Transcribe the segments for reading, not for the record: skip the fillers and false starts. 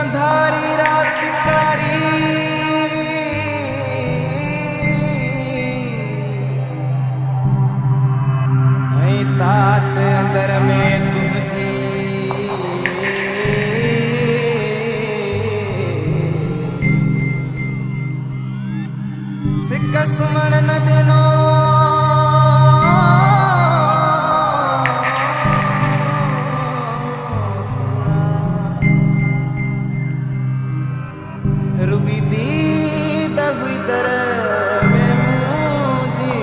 अंधारी रात कारी तात अंदर में तुझी सिक सुमण न दिनो रुबी दी दबी दर में मुझी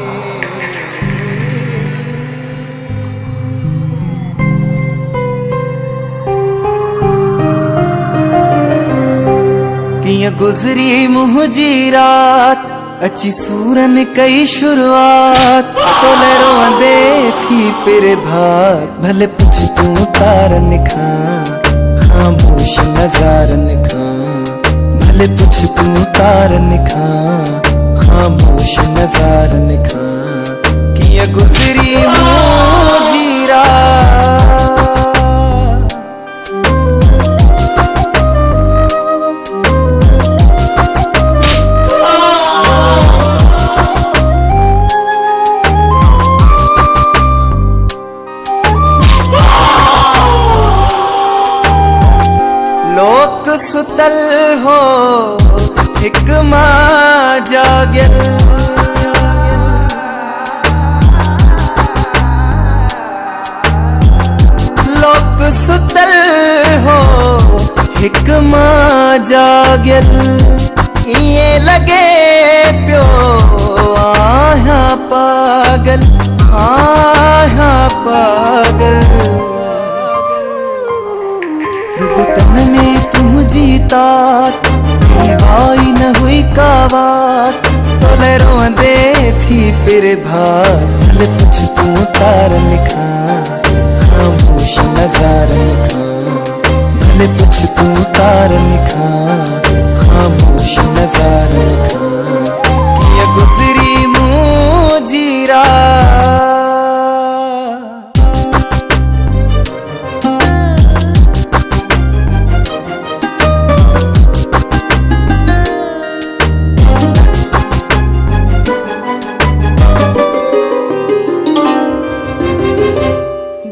किया गुजरी मुझी रात अच्छी सूरन कई शुरुआत तो रोंदे थी पिर भाग भले पुछ तू तारन खां खामोश नजारन खां भले पुछ तू तारन खां खामोश नजारन खां किया गुजरी मुझी रात लोक सुतल हो एक मां जागल लोक सुतल हो एक मां जागल ये लगे प्यो आया पागल रुगतन में तुम जीता भाई न हुई का बात तो रोंदे थी पिर भाग भले पुछ तू तारन खां खामोश नजारन खां भले पुछ तू तारन खां खामोश नजारन खां किया गुजरी मुझी रात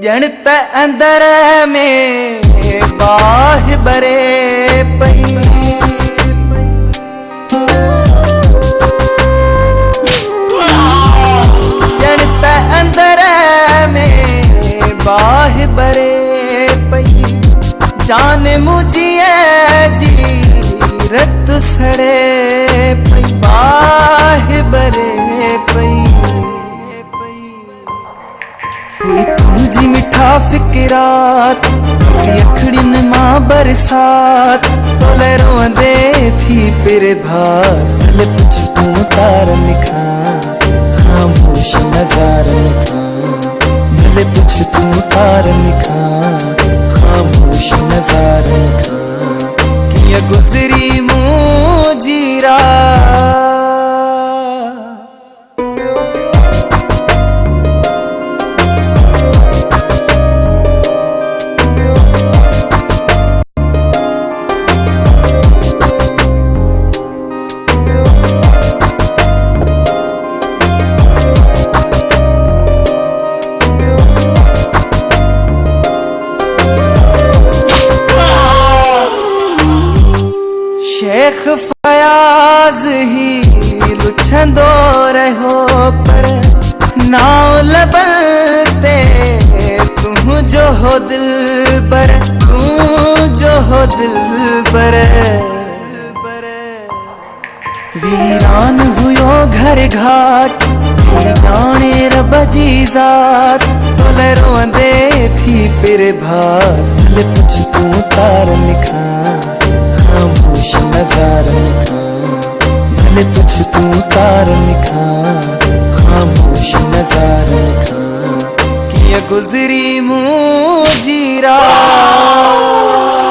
जणत अंदर में बाह बरे पई जणत अंदर में बाह बरे पई जान मुझिए जी रत सड़े पई बाह बरे पई हुई तुझी मिठा फिक्रात अखड़ी मां बरसात तो रोंदे थी पिर भाग भले पुछ तू तारन खां खामोश नजारन खां भले पुछ तू तारन खां खामोश नजारन खां किया गुजरी मुझी रात शेख फयाज ही लुछंदो रहो पर नाव लबलते तू जो हो दिल बर तू जो हो दिल बर वीरान हुयो घर घाट जाने रब जी जात तो रोंदे थी पिर भाग भले पुछ तू तारन खां खामोश नजारन खां भले पुछ तू तारन खां खामोश नजारन खां किया गुजरी मुझी रात